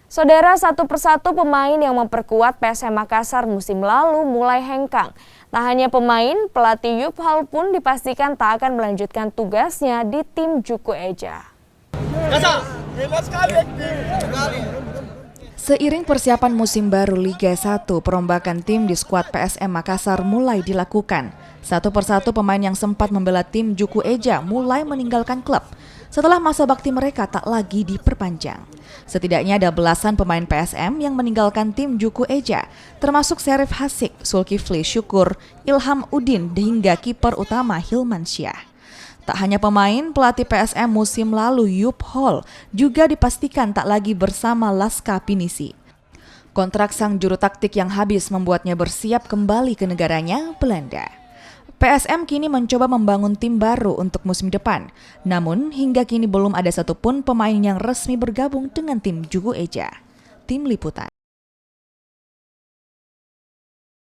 Saudara, satu persatu pemain yang memperkuat PSM Makassar musim lalu mulai hengkang. Tak hanya pemain, pelatih Yup Hall pun dipastikan tak akan melanjutkan tugasnya di tim Juku Eja. Seiring persiapan musim baru Liga 1, perombakan tim di skuad PSM Makassar mulai dilakukan. Satu persatu pemain yang sempat membela tim Juku Eja mulai meninggalkan klub setelah masa bakti mereka tak lagi diperpanjang. Setidaknya ada belasan pemain PSM yang meninggalkan tim Juku Eja, termasuk Serif Hasik, Zulkifli Syukur, Ilham Udin, hingga kiper utama Hilman Syah. Tak hanya pemain, pelatih PSM musim lalu Yup Hall juga dipastikan tak lagi bersama Laska Pinisi. Kontrak sang juru taktik yang habis membuatnya bersiap kembali ke negaranya, Belanda. PSM kini mencoba membangun tim baru untuk musim depan. Namun, hingga kini belum ada satupun pemain yang resmi bergabung dengan tim Juku Eja. Tim Liputan.